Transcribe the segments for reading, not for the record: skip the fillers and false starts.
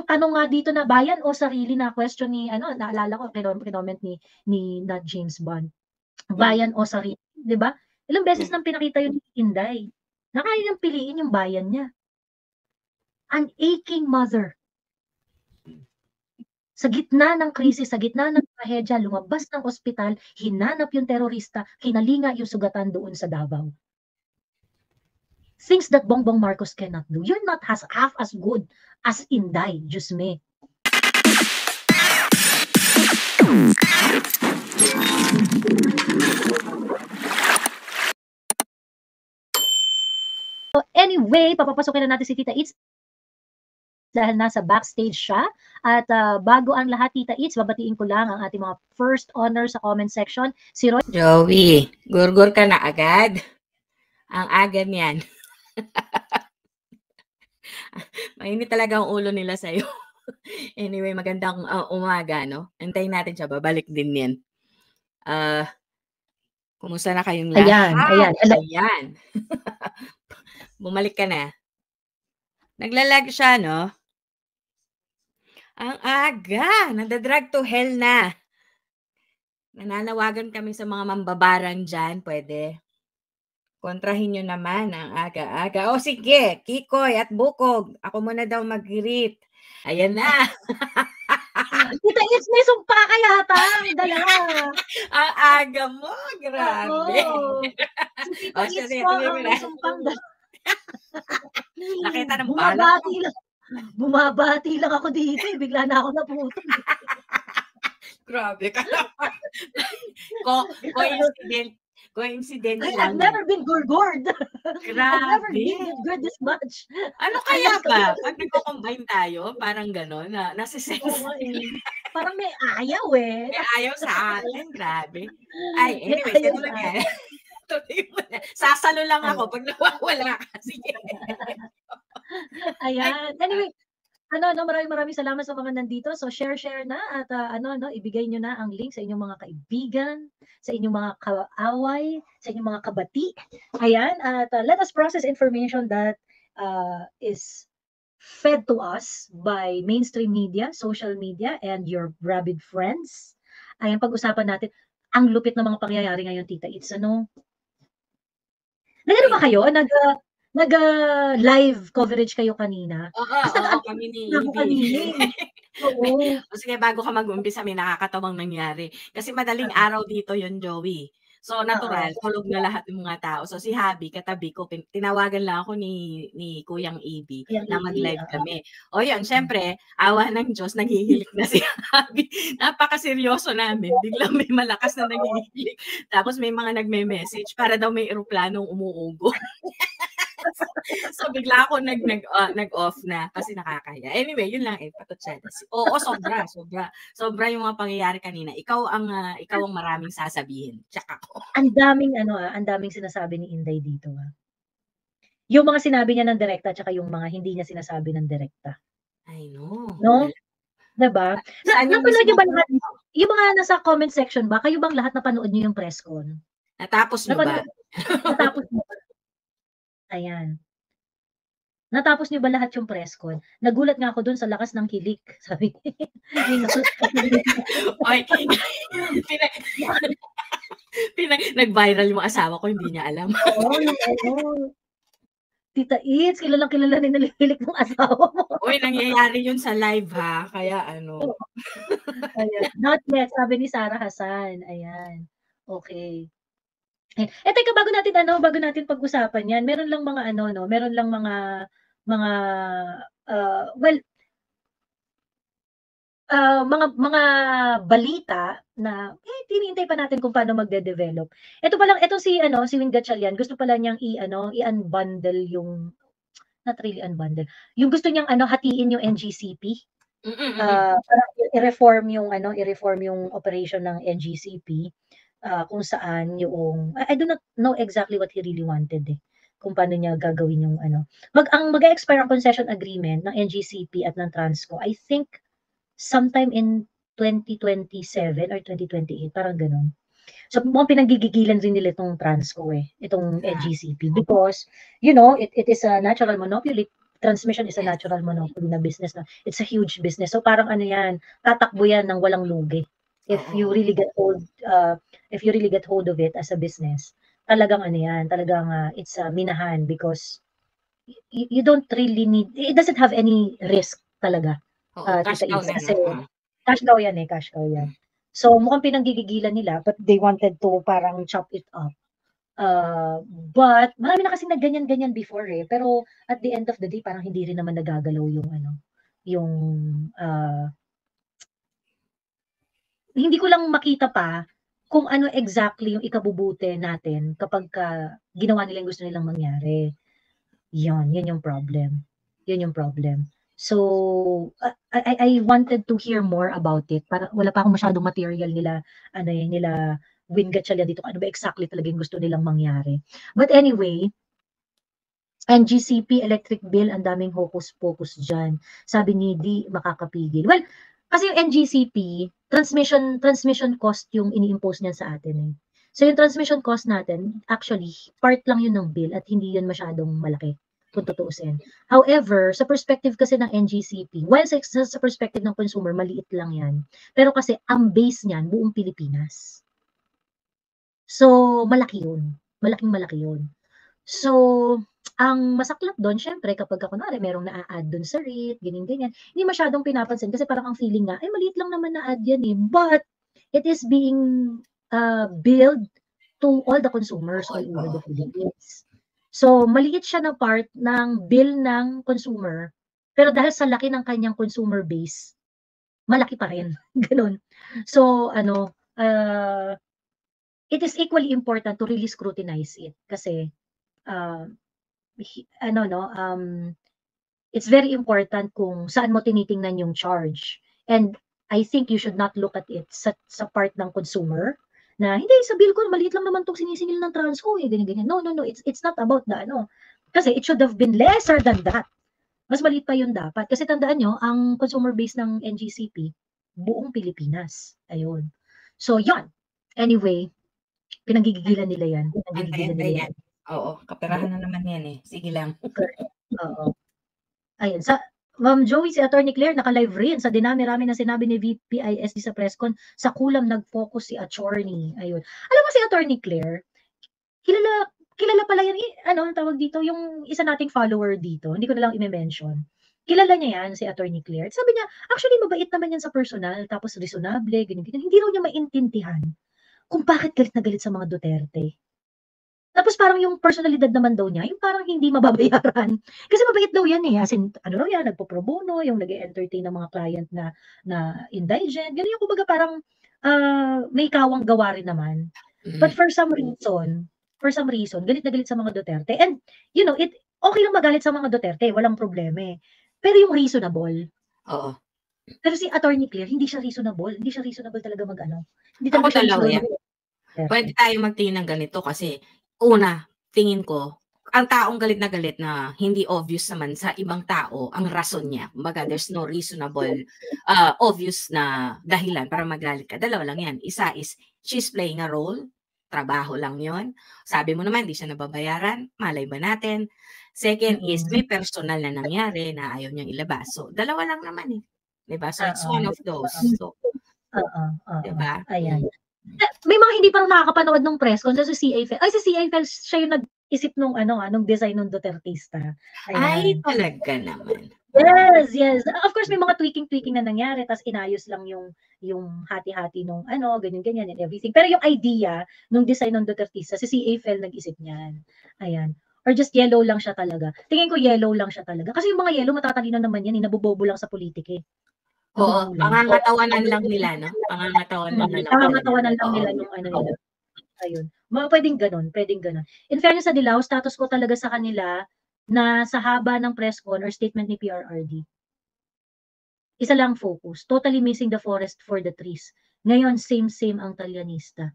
yung tanong nga dito na bayan o sarili na question ni naalala ko comment ni na James Bond. Bayan o sarili, 'di ba? Ilang beses nang pinakita yun ni Inday. Na kaya niyang piliin yung bayan niya. An aching mother. Sa gitna ng krisis, sa gitna ng trahedya, lumabas ng ospital, hinanap yung terorista, kinalinga yung sugatan doon sa Davao. Things that Bongbong Marcos cannot do. You're not half as good as Inday, Diyos me. So anyway, papapasukin na natin si Tita Itz dahil nasa backstage siya. At bago ang lahat, Tita Itz, babatiin ko lang ang ating mga first honor sa comment section. Si Roy. Joey, gurgur ka na agad. Ang aga niyan. Mainit talaga ang ulo nila sa'yo. Anyway, magandang umaga, no? Antayin natin siya, babalik din yan. Kumusta na kayong lahat? Ayan. Bumalik ka na. Naglalag siya, no? Ang aga, nadadrag to hell na. Nananawagan kami sa mga mambabarang dyan, pwede. Kontrahin nyo naman ang aga-aga. O sige, Kikoy at Bukog, ako muna daw mag-greet. Ayan na. Tita Itz, may sumpa ka yata. Dalawa. Ang aga mo, grabe. Si Tita Itz po ang may sumpang dalawa. Nakita ng balak. Bumabati lang ako dito. Bigla na ako naputol. Grabe ka naman. Coincident lang. I've never been gurgured. Grabe. I've never been gurgured this much. Ano kaya ba? Pag nagko-combine tayo, parang gano'n, nasisense. Parang may ayaw eh. May ayaw sa atin. Grabe. Ay, anyway, ito lang yan. Sasalo lang ako pag nawawala ka. Sige. Ayan. Anyway, maraming salamat sa mga nandito. So share na at ibigay nyo na ang link sa inyong mga kaibigan, sa inyong mga kaaway, sa inyong mga kabati. Ayan, at let us process information that is fed to us by mainstream media, social media, and your rabid friends. Ayan, pag-usapan natin ang lupit ng mga pangyayari ngayon, Tita Itz. Nagano ba kayo? Nag-live coverage kayo kanina? Oo, kami ni Ibi. O sige, bago ka mag-umpisa, may nakakatawang nangyari. Kasi madaling araw dito yun, Joey. So, natural, tulog na lahat ng mga tao. So, si Habi, katabi ko, tinawagan lang ako ni Kuyang Ibi na mag-live kami. O yun, syempre, awa ng Diyos, naghihilik na si Habi. Napakaseryoso namin. Biglang may malakas na naghihilik. Tapos may mga nagme-message para daw may eroplanong umuugo. So bigla ako nag-off na kasi nakakaya. Anyway, yun lang patutsyada. Oo, sobra yung mga pangyayari kanina. Ikaw ang maraming sasabihin. Tsaka ako. Ang daming sinasabi ni Inday dito. Yung mga sinabi niya ng direkta tsaka yung mga hindi niya sinasabi ng direkta. I know. No? Diba? Napanood niyo ba lahat? Yung mga nasa comment section ba, kayo bang lahat napanood niyo yung press con? Natapos niyo ba? Natapos niyo ba? Ayan. Natapos niyo ba lahat yung press con? Nagulat nga ako doon sa lakas ng hilik. Sabi nag-viral yung asawa ko, hindi niya alam. Oo. Tita Itz, kilala ni nalihilik ng asawa mo. Uy, nangyayari yun sa live ha. Kaya ano. Ayan. Not yet, sabi ni Sarah Hassan. Ayan. Okay. Teka, bago natin pag-usapan yan, meron lang mga meron lang mga mga balita na tinihintay pa natin kung paano magde-develop. Ito si Wing Gatchalian, gusto pala niyang i-unbundle yung, not really unbundle, yung gusto niyang hatiin yung NGCP. Para i-reform yung operation ng NGCP. Kung saan yung, I do not know exactly what he really wanted kung paano niya gagawin yung mag-expire ang concession agreement ng NGCP at ng Transco, I think sometime in 2027 or 2028, parang ganun. So mukhang pinagigigilan rin nila itong Transco itong NGCP, because it is a natural monopoly transmission is a natural monopoly na business na. It's a huge business. So parang ano yan, tatakbo yan ng walang lugi. If you really get hold of it as a business, talagang ano yan, talagang it's minahan because you don't really need, it doesn't have any risk talaga. Cash cow na. Kasi cash cow yan cash cow yan. So mukhang pinanggigigilan nila, but they wanted to parang chop it up. But marami na kasi nagganyan-ganyan before pero at the end of the day parang hindi rin naman nagagalaw yung hindi ko lang makita pa kung ano exactly yung ikabubuti natin kapag ginawa nila yung gusto nilang mangyari. Yun yung problem. Yun yung problem. So, I wanted to hear more about it. Para wala pa akong masyadong material nila Win Gatchalian dito, ano ba exactly talaga yung gusto nilang mangyari. But anyway, NGCP electric bill, ang daming hocus-pocus dyan. Sabi ni di makakapigil. Well, kasi yung NGCP, transmission cost yung ini-impose niyan sa atin So yung transmission cost natin, actually, part lang yun ng bill at hindi yun masyadong malaki kung tutuusin. However, sa perspective kasi ng NGCP, while sa perspective ng consumer, maliit lang yan. Pero kasi ang base niyan, buong Pilipinas. So, malaki yun. Malaking-malaki yun. So, ang masaklap doon, syempre, kapag kunwari merong na-add doon sa rate, ganyan-ganyan, hindi masyadong pinapansin kasi parang ang feeling nga, maliit lang naman na-add yan But, it is being billed to all the consumers all over the Philippines. So, maliit siya na part ng bill ng consumer, pero dahil sa laki ng kanyang consumer base, malaki pa rin. Ganun. So, it is equally important to really scrutinize it kasi it's very important kung saan mo tinitingnan yung charge. And I think you should not look at it sa part ng consumer na hindi sa bill ko maliit lang naman tong sinisingil ng Transco ganyan. No, it's not about the kasi it should have been lesser than that. Mas maliit pa yun dapat kasi tandaan nyo ang consumer base ng NGCP buong Pilipinas. Ayun. So yon. Anyway, pinanggigigilan nila yan. Oo, kaperahan na naman yan Sige lang. Oo. Ayun, Ma'am Joey, si Attorney Claire, naka-live rin. Sa dinami-rami na sinabi ni VPISD sa presscon, sa kulam nag-focus si attorney. Ayun. Alam mo si Attorney Claire, kilala pala yan, ang tawag dito, yung isa nating follower dito, hindi ko na lang i-mention. Kilala niya yan, si Attorney Claire. Sabi niya, actually, mabait naman yan sa personal, tapos reasonable, ganyan. Hindi raw niya maintindihan kung bakit galit na galit sa mga Duterte. Tapos parang yung personalidad naman daw niya, yung parang hindi mababayaran. Kasi mabait daw yan As in, raw yan, nagpo-pro bono, yung nag-entertain ng mga client na indigent. Ganun yung kumbaga parang may kawang gawa rin naman. But for some reason, galit na galit sa mga Duterte. And, okay lang magalit sa mga Duterte, walang problema Pero yung reasonable. Oo. Pero si Attorney Claire, hindi siya reasonable. Hindi siya reasonable talaga Hindi talaga siya reasonable. Pwede tayo magtingin ng ganito kasi, una, tingin ko, ang taong galit na hindi obvious naman sa ibang tao ang rason niya. Kumbaga, there's no reasonable, obvious na dahilan para magalit ka. Dalawa lang yan. Isa is, she's playing a role. Trabaho lang yon. Sabi mo naman, hindi siya nababayaran. Malay ba natin? Second is, may personal na nangyari na ayaw niyang ilabas. So, dalawa lang naman Diba? So, it's one of those. So, diba? Ayan. May mga hindi pa rin nakakapanood ng press kung sa CA Fel. Si CA Fel, siya yung nag-isip nung design ng Dutertista. Ay, talaga naman. Yes. Of course, may mga tweaking na nangyari, tapos inayos lang yung hati-hati nung ganyan and everything. Pero yung idea nung design ng Dutertista, si CA Fel nag-isip niyan. Ayan. Or just yellow lang siya talaga. Tingin ko yellow lang siya talaga. Kasi yung mga yellow, matatalino naman yan, nabubobo lang sa politik Oo, pangangatawanan lang nila, no? Pangangatawanan lang nila nung nila. Ayun. Pwedeng ganun. In fairness sa Dilaw, status ko talaga sa kanila na sa haba ng press con or statement ni PRRD. Isa lang focus. Totally missing the forest for the trees. Ngayon, same ang Talyanista.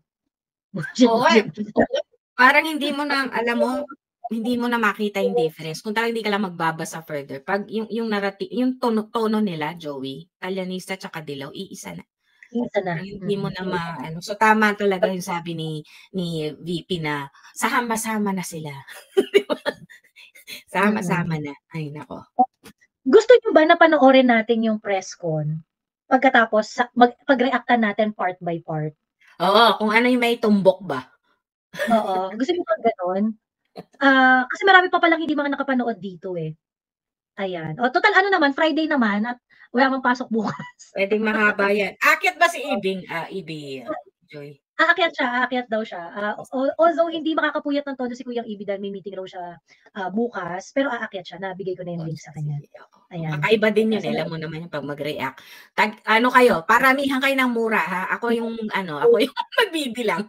Parang hindi mo na, alam mo, hindi mo na makita yung difference kung talagang hindi ka lang magbabasa further. Pag yung narrative, yung tono nila, Joey, Talyanista tsaka Dilaw, iisa na. Hindi mo na So tama talaga yung sabi ni VP na sama-sama na sila. Sama-sama na. Ay nako. Gusto niyo ba na panoorin natin yung press con? Pagkatapos pag-reactan natin part by part? Oo, kung ano yung may tumbok ba. Oo, gusto niyo ba gano'n? Kasi marami pa palang hindi mga nakapanood dito, eh. Ayan. O total ano naman, Friday naman at wala namang pasok bukas. Pwedeng mahaba yan. Aakyat ba si Ibing? Ibi, Joy? Aakyat daw siya. Although hindi makakapuyat ng todo si Kuyang Ibi dahil may meeting raw siya bukas, pero aakyat siya. Nabigay ko na yung link sa kanya. Ayan. Kakaiba din yun, alam mo naman yung pag mag-react. Ano kayo, paramihan kayo ng mura ha. Ako yung magbibilang.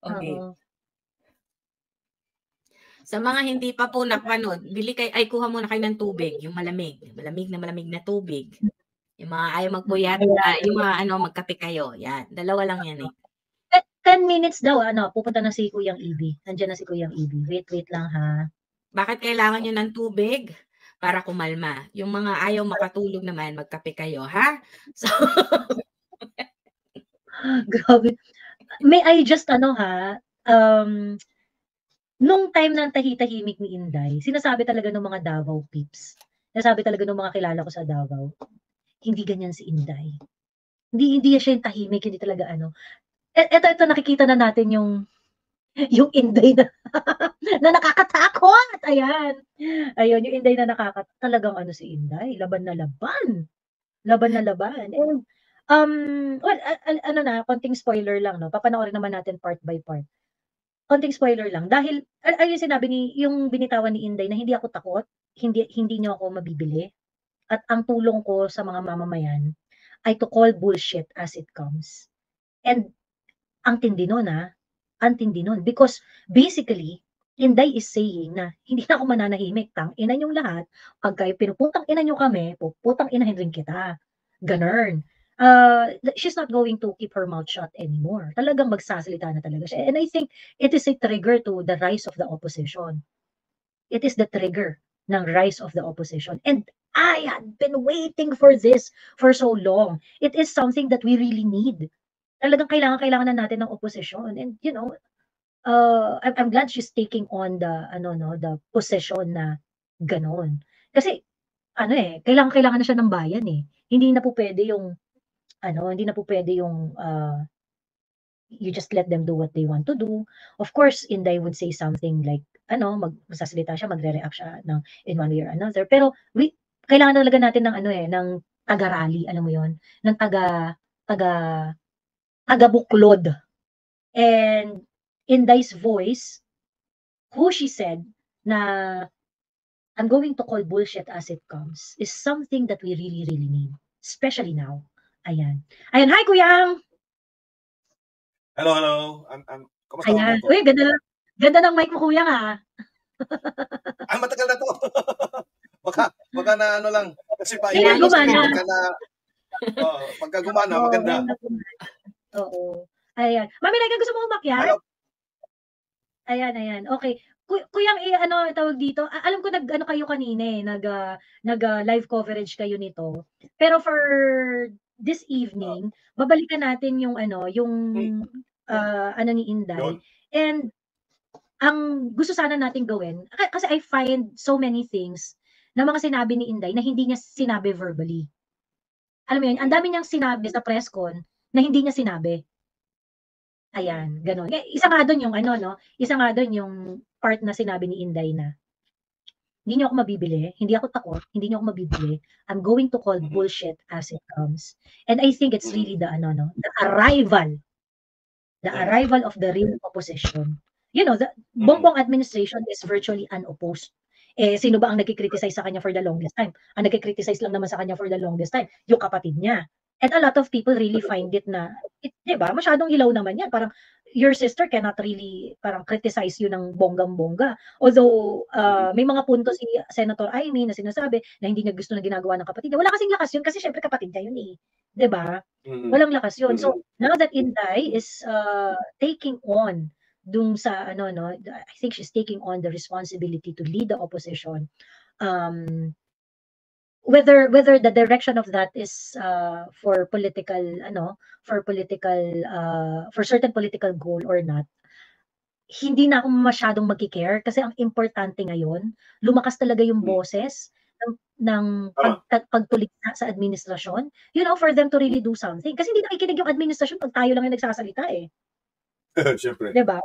Okay. Sa mga hindi pa po napanood, kuha muna kayo ng tubig, yung malamig na tubig. Yung mga ayaw magpuyat, yung mga magkape kayo. Yan, dalawa lang yan eh. 10 minutes daw, pupunta na si Kuyang Ibi. Nandiyan na si Kuyang Ibi. Wait lang ha. Bakit kailangan nyo ng tubig? Para kumalma. Yung mga ayaw makatulog naman, magkape kayo, ha? So, grabe. May I just nung time ng tahimik ni Inday, sinasabi talaga ng mga Davao peeps. Sinasabi talaga ng mga kilala ko sa Davao, hindi ganyan si Inday. Hindi siya yung tahimik, hindi talaga Ito nakikita na natin yung Inday na nakakatakot. Ayan. Ayun, yung Inday na talagang si Inday, laban na laban. Laban na laban. And konting spoiler lang, no. Papanoorin naman natin part by part. Konting spoiler lang dahil ayun sinabi yung binitawan ni Inday na hindi ako takot, hindi niyo ako mabibili. At ang tulong ko sa mga mamamayan ay to call bullshit as it comes. And ang tindi nun ang tindi nun because basically Inday is saying na hindi na ako mananahimik, tang-ina niyong lahat, pagka pinuputang ina niyo kami, puputang inahin rin kita. Ganun. She's not going to keep her mouth shut anymore. Talagang magsasalita na talaga siya. And I think it is a trigger to the rise of the opposition. It is the trigger ng rise of the opposition. And I had been waiting for this for so long. It is something that we really need. Talagang kailangan na natin ng opposition. And I'm glad she's taking on the position na ganon. Kasi kailangan na siya ng bayan eh. Hindi na po pwede yung you just let them do what they want to do. Of course, Inday would say something like magsasalita siya, magre-react siya in one way or another. Pero kailangan talaga natin ng taga-rally, alam mo 'yon, ng taga-buklod. And Inday's voice, who she said na I'm going to call bullshit as it comes is something that we really, really need. Especially now. Ayan. Hi, Kuyang! Hello. Kumusta Ayan. Uy, ganda ng mic mo, Kuyang, matagal na to. baka na lang. Kasi Kaya gumana. Pagka gumana, maganda. Oo. Ayan. Mami, gusto mo umakyat? Hello. Ayan. Okay. Kuyang tawag dito, alam ko kayo kanina nag-live coverage kayo nito. Pero for this evening, babalikan natin yung ni Inday. And ang gusto sana natin gawin, kasi I find so many things na mga sinabi ni Inday na hindi niya sinabi verbally. Alam mo yun, ang dami niyang sinabi sa press con na hindi niya sinabi. Ayan, gano'n. Isa nga doon yung part na sinabi ni Inday na hindi niyo ako mabibili, hindi ako takot, hindi niyo ako mabibili. I'm going to call bullshit as it comes. And I think it's really the arrival of the real opposition. The Bongbong administration is virtually unopposed. Sino ba ang nagki-criticize sa kanya for the longest time? Ang nagki-criticize lang naman sa kanya for the longest time, yung kapatid niya. And a lot of people really find it na, diba, masyadong ilaw naman yan. Parang, your sister cannot really, parang criticize you ng bonggang-bongga. Although, may mga punto si Senator Amy na sinasabi na hindi niya gusto na ginagawa ng kapatid niya. Wala kasing lakas yun kasi syempre kapatid niya yun eh. Diba? Walang lakas yun. So, now that Inday is taking on dun sa, I think she's taking on the responsibility to lead the opposition. Whether the direction of that is for certain political goal or not, hindi na ako masyadong magki-care kasi ang importante ngayon, lumakas talaga yung boses ng pagtulikha sa administrasyon, for them to really do something. Kasi hindi nakikinig yung administrasyon pag tayo lang yung nagsasalita eh. Siyempre. Diba?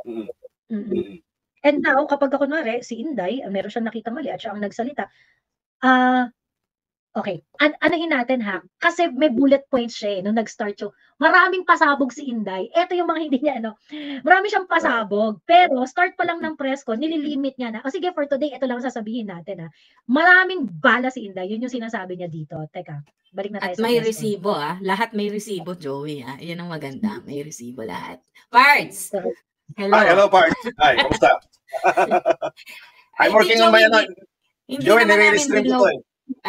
And now, kapag kunwari, si Inday, meron siyang nakitang mali at siya ang nagsalita, okay, anahin natin ha, kasi may bullet points siya nung nag-start yung, maraming pasabog si Inday. Ito yung mga hindi niya, marami siyang pasabog. Pero, start pa lang ng press ko, nililimit niya na, sige, for today, ito lang sasabihin natin ha. Maraming bala si Inday, yun yung sinasabi niya dito. Teka, balik na tayo sa may resibo lahat may resibo, Joey Yan ang maganda, may resibo lahat. Parts! Hello. Hi, hello, Parts. Hi, kamusta? I'm working on my, Joey, nire-restream ko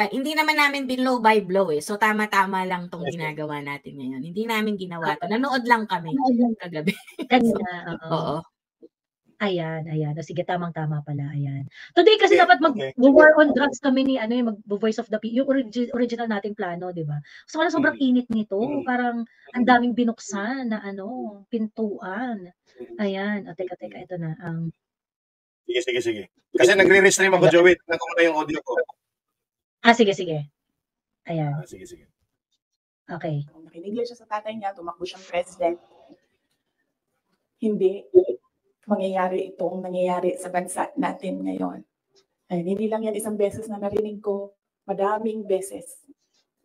hindi naman namin binlow by blow So tama-tama lang tong ginagawa natin ngayon. Hindi namin ginawa to. Nanood lang kami kagabi. Kanina, oo. Ayan. Sige, tamang-tama pala. Ayan. Today kasi dapat mag-war on drugs kami ni mag-voice of the people, yung original nating plano, di ba? So sobrang init nito. Parang ang daming binuksan na pintuan. Ayan. Teka, ito na. Sige. Kasi nagre-restream ako, Joey. Tignan ko muna yung audio ko. Sige. Ayan. Sige. Okay. Nakinig siya sa tatay niya, tumakbo siyang president. Hindi mangyayari itong nangyayari sa bansa natin ngayon. Ay, hindi lang yan isang beses na narinig ko, madaming beses.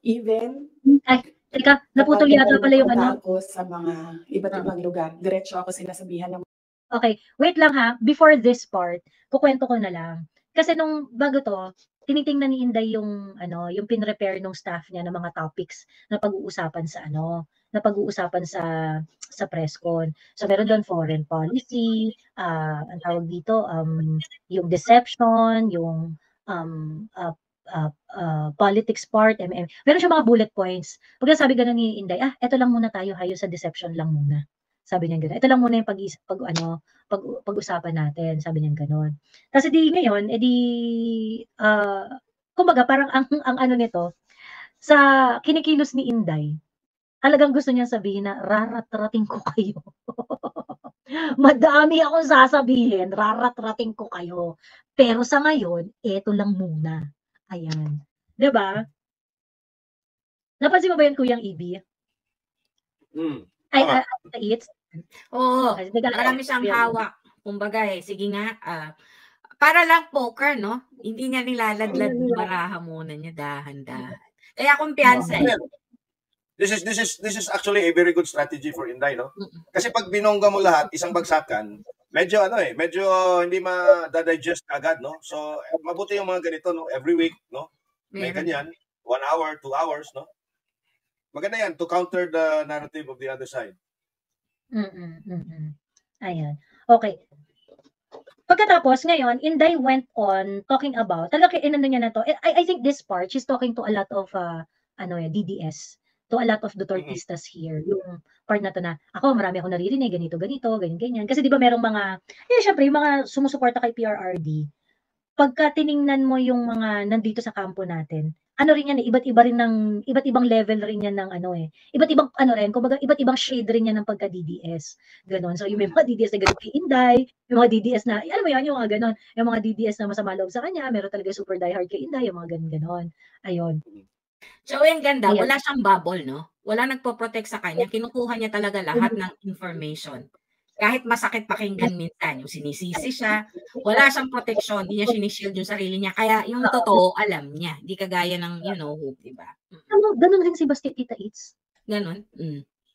Even, teka, naputol yata pala yung ako sa mga iba't ibang lugar. Diretso ako sinasabihan ng... Okay, wait lang ha. Before this part, kukwento ko na lang. Kasi nung bago to, tinitingnan ni Inday yung pinrepare ng staff niya ng mga topics na pag-uusapan sa presscon. So meron doon foreign policy, ang tawag dito, yung deception, yung politics part, meron siya mga bullet points. Pag sabi gano'n ni Inday, eto lang muna tayo, hayo sa deception lang muna. Sabi niya gano'n. Ito lang muna yung pag-usapan natin. Sabi niya gano'n. Kasi ngayon, kumbaga parang ang ano nito, sa kinikilos ni Inday, talagang gusto niyang sabihin na rarat-rating ko kayo. Madami akong sasabihin, rarat-rating ko kayo. Pero sa ngayon, eto lang muna. Ayan. Diba? Napansin mo ba yun, Kuyang Ibi? Oo, marami siyang hawak. Kumbaga sige nga, para lang poker, no? Hindi niya nilaladlad yung baraha muna niya dahan-dahan. Kaya kumpiyansa This is actually a very good strategy for Inday, no? Kasi pag binongga mo lahat, isang bagsakan, medyo hindi ma-digest agad, no? So mabuti yung mga ganito, no? Every week, no? May ganyan, 1 hour, 2 hours, no? Maganda yan to counter the narrative of the other side. Ayan. Okay. Pagkatapos, ngayon, Inday went on talking about, talaga inano niya na to, I think this part, she's talking to a lot of, DDS, to a lot of Dutertistas here, yung part na to na, marami akong naririnig, ganito, ganyan. Kasi di ba merong mga, syempre, yung mga sumusuporta kay PRRD, pagka tiningnan mo yung mga nandito sa kampo natin, rin yan, iba't ibang level rin yan ng iba't ibang kumbaga iba't ibang shade rin yan ng pagka-DDS. Ganon. So yung may mga DDS na ganun kay Inday, yung mga DDS na, alam mo yan, yung mga ganon. Yung mga DDS na masama loob sa kanya, meron talaga super diehard kay Inday, yung mga ganon. Ayun. So yung ganda, wala siyang bubble, no? Wala nagpo-protect sa kanya. Kinukuha niya talaga lahat ng information. Kahit masakit pakinggan minsan, yung sinisisi siya, wala siyang protection, hindi niya sinishield yung sarili niya. Kaya yung totoo, alam niya. Hindi kagaya ng, hope, diba? Ganun rin si Basket Tita Eats. Ganun?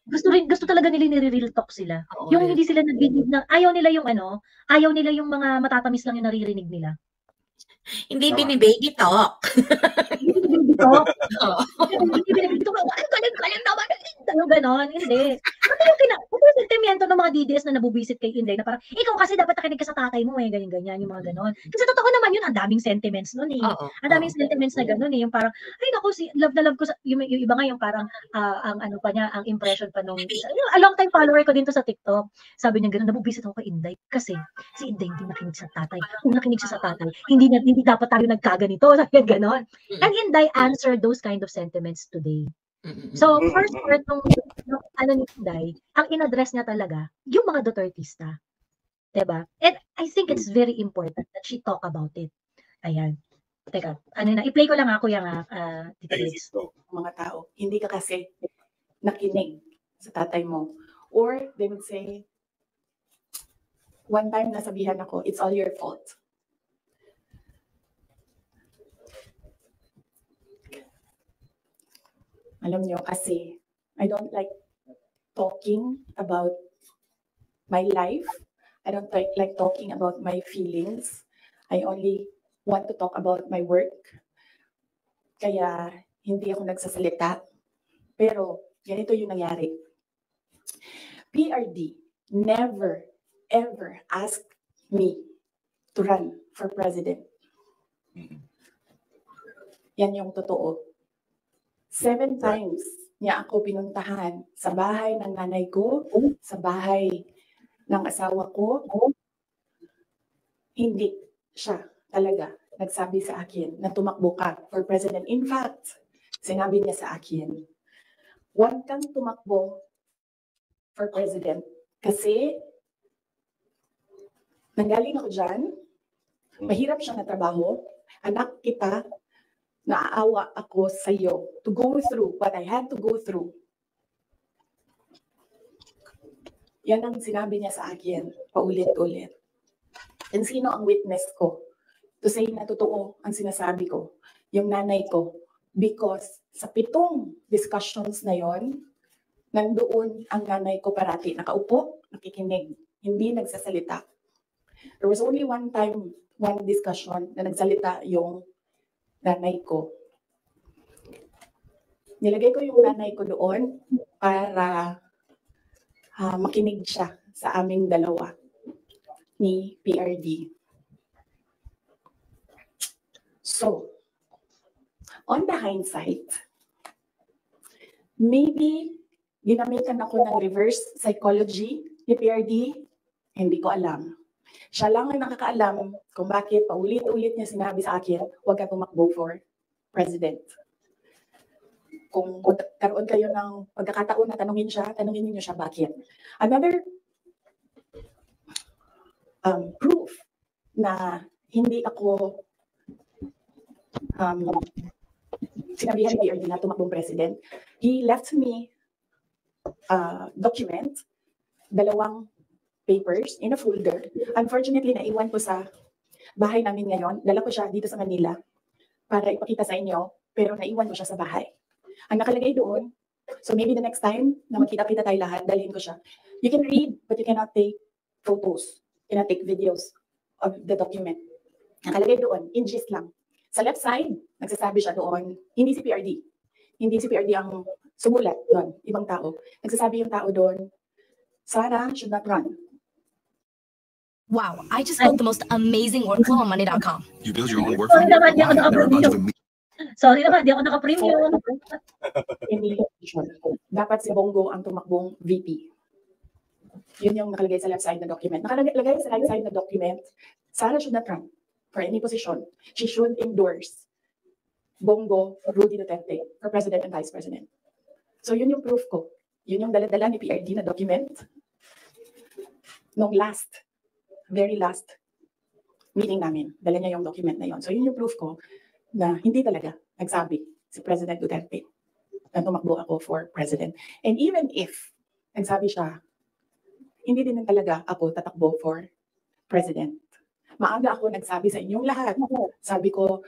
Gusto talaga nila nire-real talk sila. Yung hindi sila nag-believe na, ayaw nila yung mga matatamis lang yung naririnig nila. Hindi bini-baby talk. Hindi bini-baby talk. Galing naman. Yung ganon. Hindi. Yung sentimiento ng mga DDS na nabubisit kay Inday na parang, ikaw kasi dapat nakinig ka sa tatay mo ganyan, yung mga ganon. Kasi totoo naman yun, ang daming sentiments nun Ang daming sentiments na ganon yung parang, ay naku, love na love ko, yung iba nga yung parang, ang impression pa nung, a long time follower ko din to sa TikTok. Sabi niya ganon, nabubisit ako kay Inday kasi si Inday hindi nakinig sa tatay. Kung nakinig siya sa tatay, hindi dapat tayo nagkaganito. Sabi ganon. And Inday answered those kind of sentiments today. So, first part nung ni Inday, ang in-address niya talaga, yung mga Dutertista. 'Diba? And I think it's very important that she talk about it. Ayan. Teka, ano na, i-play ko lang ako yung Tita Liz. Mga tao, hindi ka kasi nakinig sa tatay mo. Or they would say, one time nasabihan ako, it's all your fault. Alam nyo, kasi I don't like talking about my life. I don't like talking about my feelings. I only want to talk about my work. Kaya hindi ako nagsasalita. Pero ganito yung nangyari. PRD never, ever asked me to run for president. Yan yung totoo. 7 times niya ako pinuntahan sa bahay ng nanay ko, sa bahay ng asawa ko. Hindi siya talaga nagsabi sa akin na tumakbo ka for president. In fact, sinabi niya sa akin, huwag kang tumakbo for president kasi nanggaling ako dyan, mahirap siya na trabaho, anak kita, naaawa ako sa iyo to go through what I had to go through. Yan ang sinabi niya sa akin, paulit-ulit. And sino ang witness ko? To say na totoo ang sinasabi ko, yung nanay ko. Because sa 7 discussions na yon, nandoon ang nanay ko parati, nakaupo, nakikinig, hindi nagsasalita. There was only one time, one discussion na nagsalita yung nanay ko. Nilagay ko yung nanay ko doon para makinig siya sa aming dalawa ni PRD. So, on the hindsight, maybe ginamitan ako ng reverse psychology ni PRD, hindi ko alam. Siya lang ang nakakaalam kung bakit paulit-ulit niya sinabi sa akin, huwag ka tumakbo for president. Kung karoon kayo ng pagkakataon na tanungin niyo siya bakit. Another proof na hindi ako sinabihan ni PRD na tumakbong president, he left me document, 2 papers in a folder. Unfortunately, naiwan ko sa bahay namin ngayon. Dala ko siya dito sa Manila para ipakita sa inyo, pero naiwan ko siya sa bahay. Ang nakalagay doon, so maybe the next time na magkita-kita tayo lahat, dalhin ko siya. You can read, but you cannot take photos. You cannot take videos of the document. Nakalagay doon, in gist lang. Sa left side, nagsasabi siya doon, hindi si PRD. Hindi si PRD ang sumulat doon, ibang tao. Nagsasabi yung tao doon, Sara should not run. Wow, I just built the most amazing workflow on Monday.com. You build your own workflow? Wow, there are a bunch of Sorry naman, di ako naka-premium. Hindi dapat si Bongo ang tumakbong VP. Yun yung nakalagay sa left side na document. Nakalagay sa right side na document, Sara should not run for any position. She should endorse Bongo Rudy Duterte for president and vice president. So yun yung proof ko. Yun yung dala-dala ni PRD na document nung very last meeting namin. Dala niya yung document na yun. So yun yung proof ko na hindi talaga nagsabi si President Duterte na tumakbo ako for president. And even if nagsabi siya, hindi din talaga ako tatakbo for president. Maaga ako nagsabi sa inyong lahat. Sabi ko,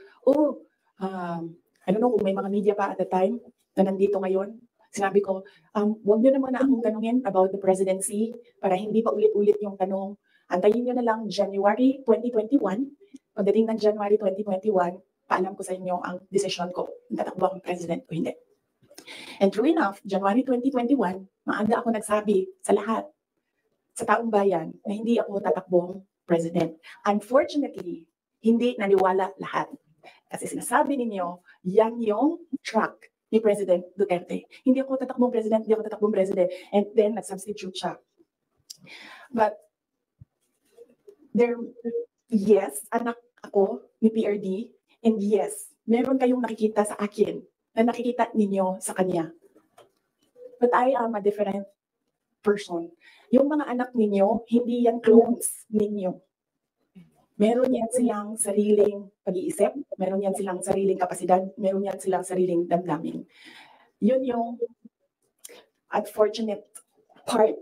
I don't know kung may mga media pa at the time na nandito ngayon. Sinabi ko, huwag nyo naman na akong tanungin about the presidency para hindi pa ulit-ulit yung tanong. Antayin nyo na lang January 2021. Pagdating ng January 2021, paalam ko sa inyo ang desisyon ko, tatakbo akong president o hindi. And true enough, January 2021, maaga ako nagsabi sa lahat, sa taong bayan, na hindi ako tatakbong president. Unfortunately, hindi naniwala lahat. Kasi sinasabi ninyo, yan yung track ni President Duterte. Hindi ako tatakbong president, And then, nag-substitute siya. But, yes, anak ako ni PRD, and yes, meron kayong nakikita sa akin na nakikita ninyo sa kanya. But I am a different person. Yung mga anak ninyo, hindi yan clones ninyo. Meron yan silang sariling pag-iisip, meron yan silang sariling kapasidad, meron yan silang sariling damdamin. Yun yung unfortunate part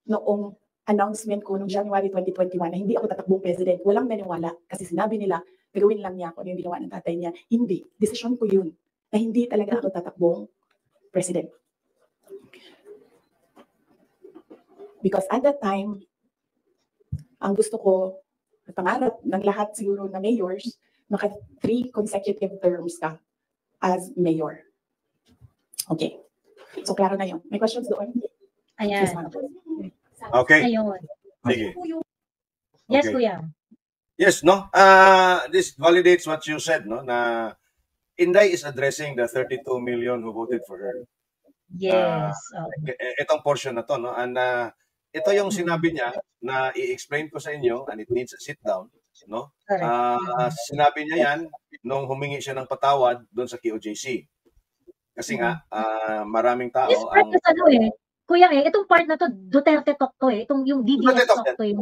noong announcement ko noong January 2021 na hindi ako tatakbong president. Walang naniwala kasi sinabi nila, gagawin lang niya ako yung ginawa ng tatay niya. Hindi. Desisyon ko yun na hindi talaga ako tatakbong president. Because at that time, ang gusto ko, pangarap ng lahat siguro na mayors, maka 3 consecutive terms ka as mayor. Okay. So, klaro na yun. May questions doon? Ayan. Yes, ma'am. Okay. Ayun. Sige. Yes, Okay. Kuya. Yes, no? This validates what you said, no? Na Inday is addressing the 32 million who voted for her. Yes. Itong portion na to, no? And ito yung sinabi niya na i-explain ko sa inyo, and it needs a sit down, no? Correct. Sinabi niya yan nung humingi siya ng patawad doon sa QOJC. Kasi nga, maraming tao This part na ano eh. Kuya itong part na to, Duterte talk to eh. Itong yung DDS talk to eh.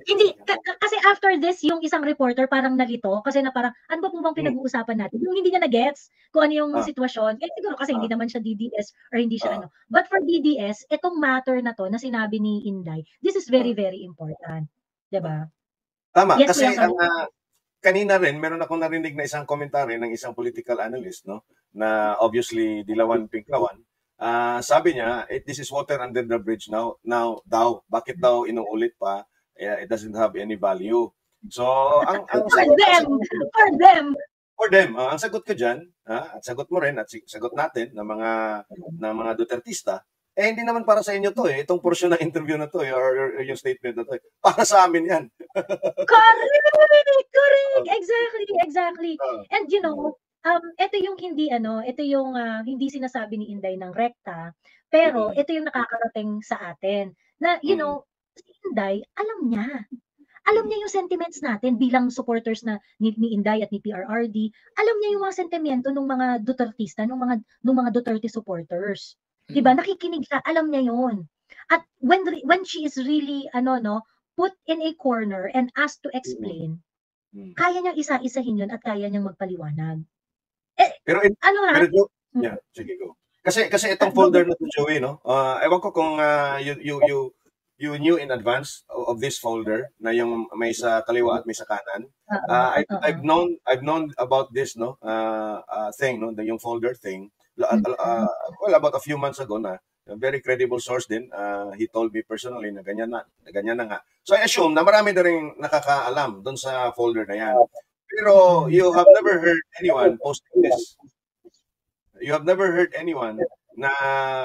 Hindi, kasi after this, yung isang reporter parang nalito kasi na parang, ano ba po bang pinag-uusapan natin? Yung hindi niya na-gets kung ano yung sitwasyon. Siguro kasi hindi naman siya DDS or hindi siya ano. But for DDS, itong matter na to na sinabi ni Inday, this is very, very important. Diba? Tama. Yes, kasi Kuya, kanina rin, meron akong narinig na isang komentary ng isang political analyst, no? Na obviously, Dilawan Pinklawan. Sabi niya, this is water under the bridge now daw. Bakit daw inuulit pa? It doesn't have any value. So, for them, ang sagot ko dyan, at sagot mo rin, at sagot natin ng mga Dutertista, hindi naman para sa inyo to eh. Itong portion ng interview na to or yung statement na to para sa amin yan. Correct. Exactly. And you know, ito yung hindi sinasabi ni Inday ng rekta, pero ito yung nakakarating sa atin na you know, si Inday alam niya yung sentiments natin bilang supporters na ni Inday at ni PRRD. Alam niya yung mga sentimiento ng mga Dutertista, ng mga Duterte supporters. 'Di ba? Nakikinig siya, alam niya yun. At when she is really put in a corner and asked to explain, kaya niyang isa-isahin yun at kaya niyang magpaliwanag. Pero sige go. Kasi itong folder na to, Joey, no? Ewan ko kung you knew in advance of this folder na yung may sa kaliwa at may sa kanan. I've known about this thing, no, yung folder thing. Well, about a few months ago na, a very credible source din. He told me personally na ganyan na nga. So I assume na marami na rin nakakaalam doon sa folder na yan. Pero you have never heard anyone posting this. You have never heard anyone na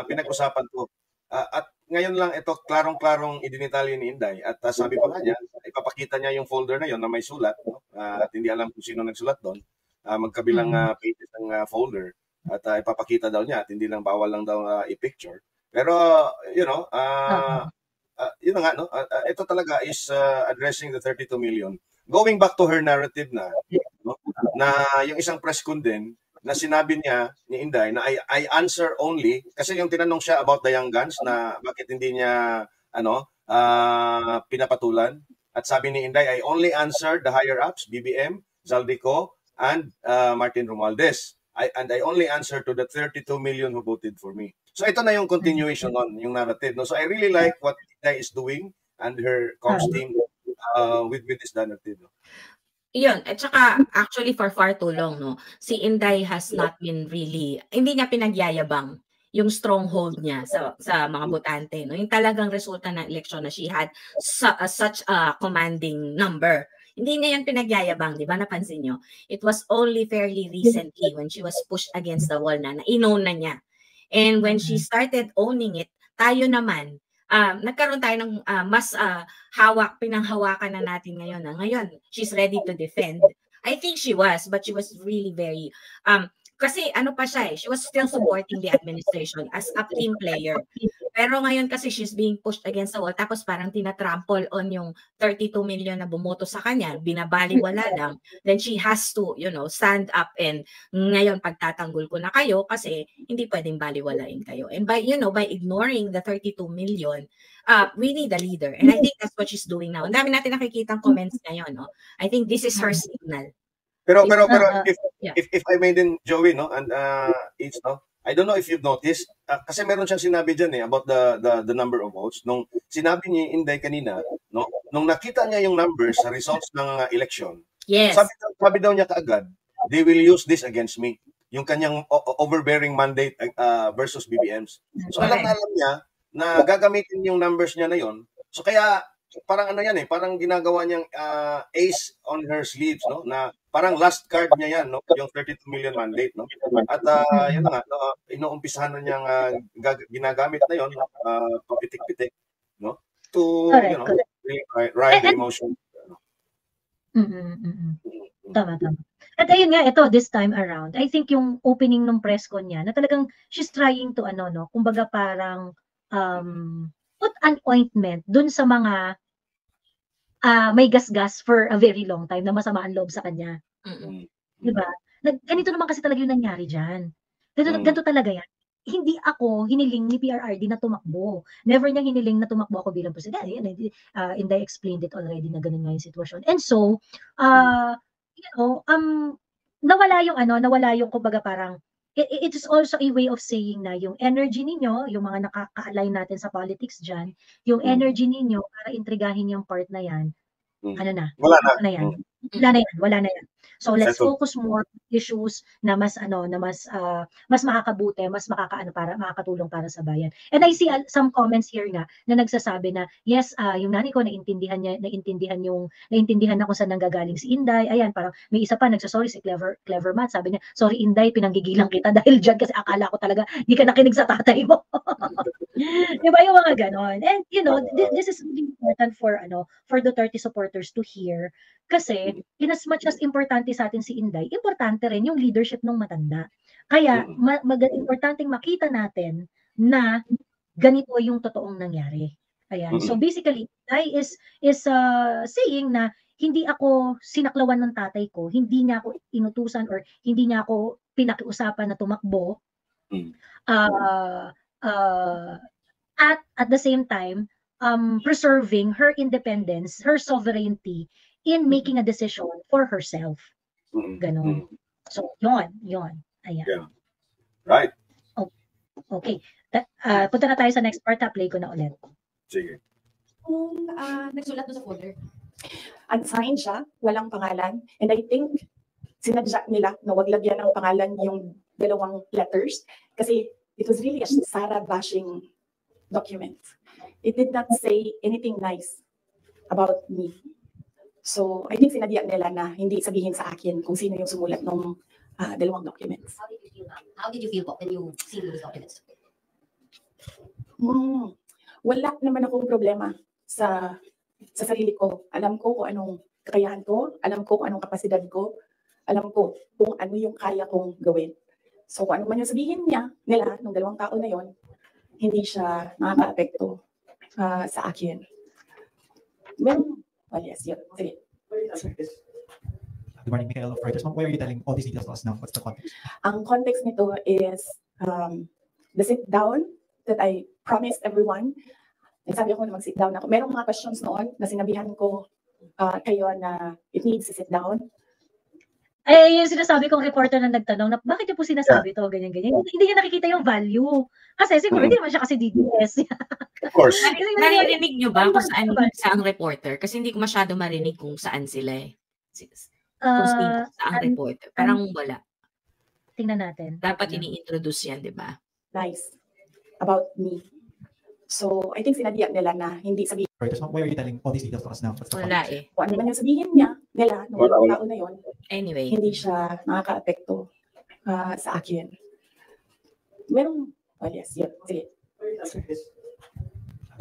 pinag-usapan to. At ngayon lang ito, klarong-klarong idinitalye ni Inday. At sabi pa nga niya, ipapakita niya yung folder na yon na may sulat. No? At hindi alam kung sino nagsulat doon. Magkabilang pages ng folder. At ipapakita daw niya at hindi lang bawal lang daw i-picture. Pero, yun nga, no? Ito talaga is addressing the 32 million. Going back to her narrative na yung isang press con din na sinabi niya ni Inday na I answer only kasi yung tinanong siya about the young guns na bakit hindi niya pinapatulan at sabi ni Inday I only answer the higher ups BBM, Zaldico and Martin Romualdez. I only answer to the 32 million who voted for me. So ito na yung continuation on yung narrative. No? So I really like what Inday is doing and her comms team with this narrative. No? Yun. At saka, actually, for far too long, no, si Inday has not been really, hindi niya pinagyayabang yung stronghold niya sa mga botante. No? Yung talagang resulta ng eleksyon na she had such a commanding number. Hindi niya yan pinagyayabang, di ba? Napansin nyo? It was only fairly recently when she was pushed against the wall na inown na niya. And when she started owning it, tayo naman, nagkaroon tayo ng mas pinanghawakan na natin ngayon. Ngayon, she's ready to defend. I think she was, but she was really very kasi ano pa siya she was still supporting the administration as a team player. Pero ngayon kasi she's being pushed against the wall, tapos parang tinatrample on yung 32 million na bumoto sa kanya, binabaliwala lang. Then she has to, stand up and ngayon pagtatanggol ko na kayo kasi hindi pwedeng baliwalain kayo. And by ignoring the 32 million, we need a leader. And I think that's what she's doing now. Ang dami natin nakikitang comments ngayon, no? I think this is her signal. Pero if I may din, Joey, no, and it's no, I don't know if you've noticed, kasi meron siyang sinabi dyan about the number of votes. Nung sinabi ni Inday kanina, no, nung nakita niya yung numbers sa results ng election, yes, sabi daw niya kaagad, they will use this against me. Yung kanyang overbearing mandate versus BBMs. So alam niya na gagamitin yung numbers niya na yon. So kaya parang parang ginagawa niyang ace on her sleeves, no, na parang last card niya yan, no, yung 32 million mandate, no, at yun nga, no, inuumpisahan na niyang ginagamit na yon, papitik-pitik, no, to ride the emotion. Tama. At ayun nga, ito this time around, I think yung opening ng press con niya na talagang she's trying to kumbaga parang put an ointment dun sa mga may gasgas for a very long time na masama ang loob sa kanya. Diba? Ganito naman kasi talaga yung nangyari dyan. Ganito talaga yan. Hindi ako hiniling ni PRRD na tumakbo. Never niya hiniling na tumakbo ako bilang presidente. And I explained it already na ganun nga yung sitwasyon. And so, nawala yung kumbaga parang, it is also a way of saying na yung energy ninyo, yung mga nakaka-align natin sa politics dyan, yung energy ninyo para intrigahin yung part na yan, wala na yan. So let's focus more on issues na mas makakabuti, mas para makakatulong para sa bayan. And I see some comments here nga na nagsasabi na yes, yung nanay ko naintindihan na kung saan nanggagaling si Inday. Ayan, parang may isa pa nagsasorry si Clever Matt, sabi niya, sorry Inday, pinanggigilan kita dahil diyan kasi akala ko talaga hindi ka nakinig sa tatay mo. Diba yung mga ganon? And this is really important for Duterte supporters to hear. Kasi, in as much as importante sa atin si Inday, importante rin yung leadership ng matanda. Kaya, importanteng makita natin na ganito yung totoong nangyari. Ayan. So basically, Inday is saying na hindi ako sinaklawan ng tatay ko, hindi niya ako inutusan or hindi niya ako pinakiusapan na tumakbo. At the same time, preserving her independence, her sovereignty in making a decision for herself. Ganon. So, yun. Ayan. Yeah. Right. Okay. Punta na tayo sa next part. Play ko na ulit. Sige. Kung nagsulat doon sa folder. Unsigned siya, walang pangalan. And I think, sinadya nila na wag lagyan ng pangalan yung dalawang letters. Kasi it was really a Sarah bashing document. It did not say anything nice about me. So, I think sinadya nila na hindi sabihin sa akin kung sino yung sumulat ng dalawang documents. How did you feel po when you see those documents? Wala naman akong problema sa sarili ko. Alam ko kung anong kakayahan ko, alam ko kung anong kapasidad ko, alam ko kung ano yung kaya kong gawin. So, kung ano man yung sabihin nila, ng dalawang tao na yon, hindi siya makaka-apekto sa akin. Yes, yeah. Sige. Good morning, Michael of Reuters. Why are you telling all these details to us now? What's the context? Ang context nito is the sit down that I promised everyone. Nagsabi ako na mag-sit down ako. Merong mga questions noon na sinabihan ko kayo na it needs to sit down. Ay, yung sinasabi kong reporter na nagtanong na bakit niyo po sinasabi to, ganyan-ganyan. Hindi niya nakikita yung value. Kasi siguro hindi naman siya kasi DDS. Of course. Naririnig niyo ba kung saan reporter? Kasi hindi ko masyado marinig kung saan sila eh. Kung saan reporter. Parang wala. Tingnan natin. Dapat ini-introduce yan, di ba? Nice. About me. So, I think sinadya nila na hindi sabihin. Why are you telling all these details to us now? What's the Wala context? eh. Kung ano man yung sabihin nila, ng dalawang tao na yon, Anyway. hindi siya nakaka-apekto sa akin. Yes, yeah. Sige.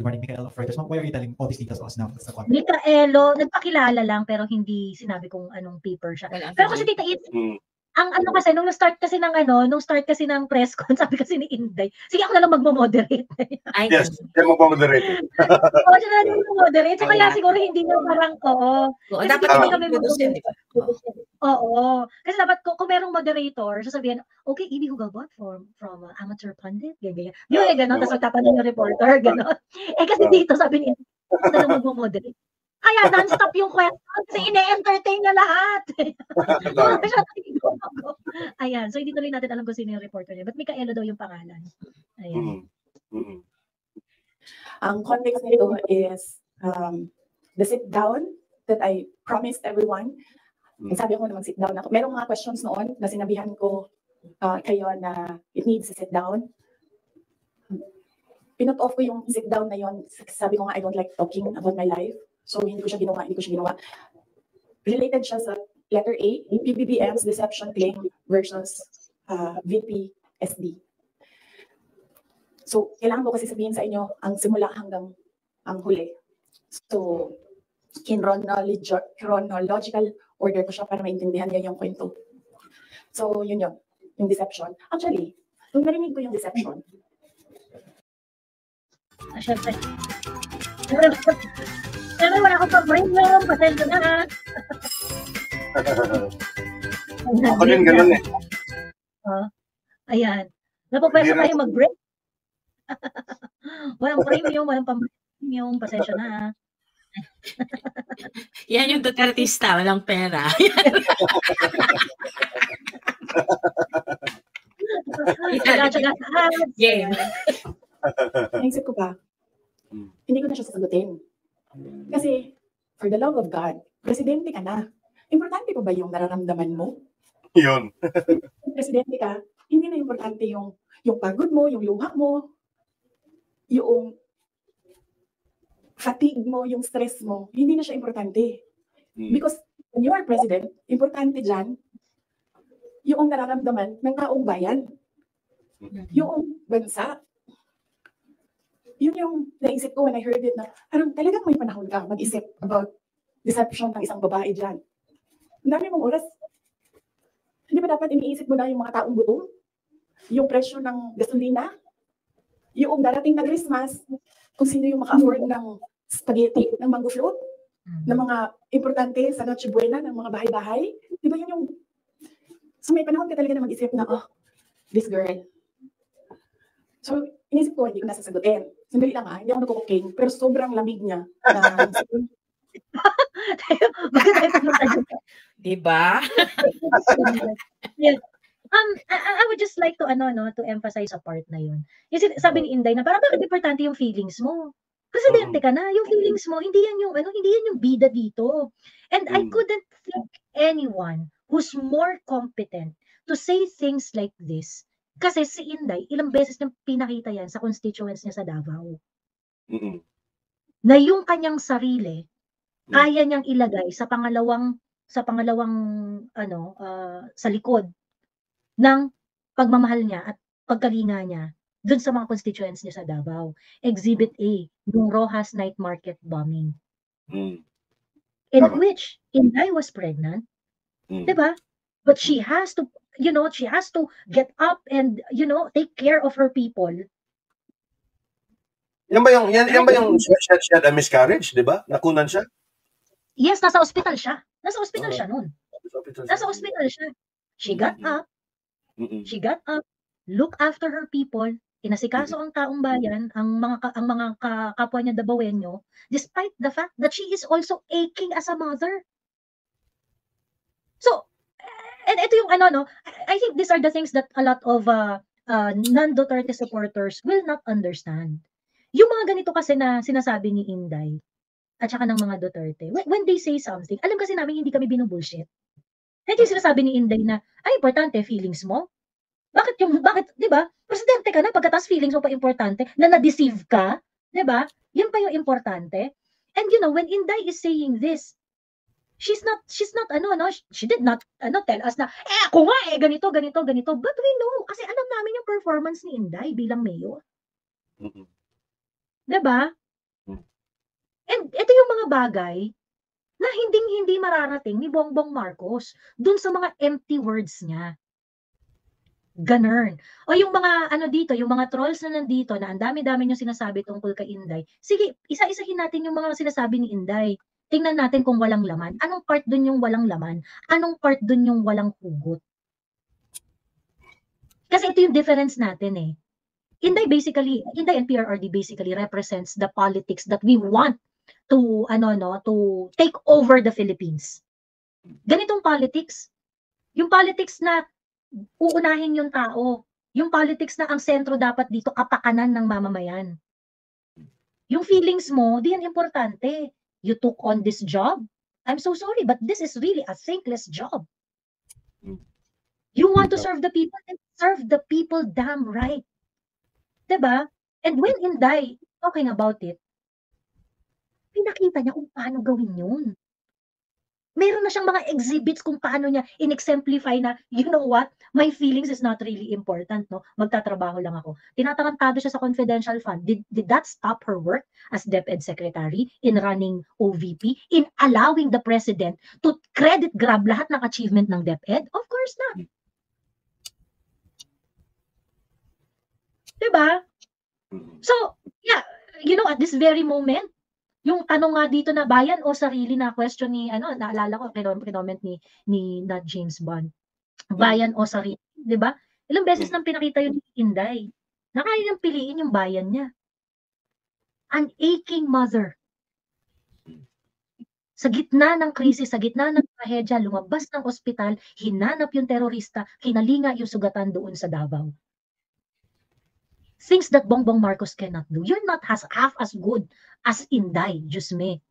Good morning, Michael of Reuters. Why are you telling all these details to us now? What's the context? Micaelo, nagpakilala lang pero hindi sinabi kung anong paper siya. Pero kasi Tita Itz, Ang ano kasi, nung start kasi ng press con, sabi kasi ni Inday, sige ako na lang magmo-moderate. Ay, Yes, siya magpa-moderate. Oo, siya na lang magmo-moderate. So, kaya siguro hindi na parang, Oo, Kasi dapat hindi hindi kami introduce, di ba? Oo. Kasi dapat kung merong moderator, sasabihin, okay, Ibi Hugabat from Amateur Pundit, ganyan. Yung gano'n, tapos magtatanong yung reporter, gano'n. Kasi dito, sabi niya, ako na lang magmo-moderate. Kaya non-stop yung question kasi ine-entertain na lahat. Ayan, so hindi tuloy natin alam kung sino yung reporter niya. Ba't Micaelo daw yung pangalan? Ayan. Ang context nito is the sit down that I promised everyone. Sabi ko na mag-sit down ako. Merong mga questions noon na sinabihan ko kayo na it needs a sit down. Pinut off ko yung sit down na yon. Sabi ko nga I don't like talking about my life. So hindi ko siya ginawa. Related siya sa letter A, PBBM's deception claim versus VP SD. So, kailangan ko kasi sabihin sa inyo ang simula hanggang ang huli. So, in chronological order ko siya para maintindihan niyo yung kwento. So, yun yung deception. Actually, nung narinig ko yung deception, Pero wala akong pa-premium, pasensya na. Ako din ganun eh. Ayan. Napapwesto tayo mag-break. Walang premium, walang pang-premium, pasensya na. Yan yung Dutertista, walang pera. Tsaga-tsaga sa ads. Game. naisip ko pa, hindi ko na siya sasagutin. Kasi, for the love of God, presidente ka na. Importante pa ba yung nararamdaman mo? Yun. Kung presidente ka, hindi na importante yung pagod mo, yung luha mo, yung fatigue mo, yung stress mo. Hindi na siya importante. Because when you are president, importante dyan, yung nararamdaman ng taong bayan. Yung bansa. Yun yung naisip ko when I heard it na parang talagang may panahon ka mag-isip about deception ng isang babae dyan. Ang dami mong oras. Hindi ba dapat iniisip mo na yung mga taong gutom? Yung presyo ng gasolina? Yung darating na Christmas? Kung sino yung maka-afford ng spaghetti, ng mango float? Ng mga importante sa Noche Buena, ng mga bahay-bahay? Di ba yun yung... So may panahon ka talaga na mag-isip na, oh, this girl. So, inisip ko, hindi ko nasasagutin. Sandali lang hindi ako nagkukuking, pero sobrang lamig niya. Diba? I would just like to to emphasize a part na yun. Kasi sabi ni Inday na parang bakit importante yung feelings mo? Presidente ka na, yung feelings mo, hindi yan yung bida dito. And I couldn't think anyone who's more competent to say things like this. Kasi si Inday, ilang beses niyang pinakita yan sa constituents niya sa Davao. Na yung kanyang sarili, kaya niyang ilagay sa pangalawang sa likod ng pagmamahal niya at pagkalinga niya dun sa mga constituents niya sa Davao. Exhibit A, yung Rojas Night Market bombing. In which Inday was pregnant. Diba? But she has to get up and, take care of her people. Yan ba yung she had a miscarriage, di ba? Nakunan siya? Yes, nasa ospital siya. Nasa ospital siya noon. Nasa ospital siya. She got up. She got up, look after her people, inasikaso ang taong bayan, ang mga kapwa niya Davaoenyo, despite the fact that she is also aching as a mother. So, and ito yung I think these are the things that a lot of non-Duterte supporters will not understand. Yung mga ganito kasi na sinasabi ni Inday at saka ng mga Duterte, when they say something, alam kasi namin hindi kami binubullshit. Hindi sinasabi ni Inday na, ay, importante, feelings mo? Bakit, di ba? Presidente ka na, pagkatas feelings mo pa importante, na na-deceive ka, di ba? Yan pa yung importante. And when Inday is saying this, she did not tell us na, ako nga ganito. But we know, kasi alam namin yung performance ni Inday bilang mayor. Diba? And ito yung mga bagay na hindi mararating ni Bongbong Marcos dun sa mga empty words niya. Ganun. O yung mga ano dito, yung mga trolls na nandito na ang dami-dami yung sinasabi tungkol kay Inday. Sige, isa-isahin natin yung mga sinasabi ni Inday. Tingnan natin kung walang laman. Anong part dun yung walang laman? Anong part dun yung walang hugot? Kasi ito yung difference natin eh. Inday and PRRD basically represents the politics that we want to take over the Philippines. Ganitong politics. Yung politics na uunahin yung tao. Yung politics na ang sentro dapat dito kapakanan ng mamamayan. Yung feelings mo, di yan importante. You took on this job. I'm so sorry, but this is really a thankless job. You want to serve the people, and serve the people damn right. Diba? And when Inday talking about it, pinakita niya kung paano gawin yun. Meron na siyang mga exhibits kung paano niya in-exemplify na, you know what, my feelings is not really important, no? Magtatrabaho lang ako. Tinatarantado siya sa confidential fund. Did that stop her work as DepEd Secretary in running OVP, in allowing the President to credit grab lahat ng achievement ng DepEd? Of course not. Diba? So, yeah, you know, at this very moment, yung tanong nga dito na bayan o sarili na question ni, naalala ko, comment ni na James Bond. Bayan o sarili, di ba? Ilang beses nang pinakita yun ni Inday. Na kaya niyang piliin yung bayan niya. An aching mother. Sa gitna ng krisis, sa gitna ng trahedya, lumabas ng ospital, hinanap yung terorista, hinalinga yung sugatan doon sa Davao. Things that Bongbong Marcos cannot do. You're not half as good as Inday, Diyos me.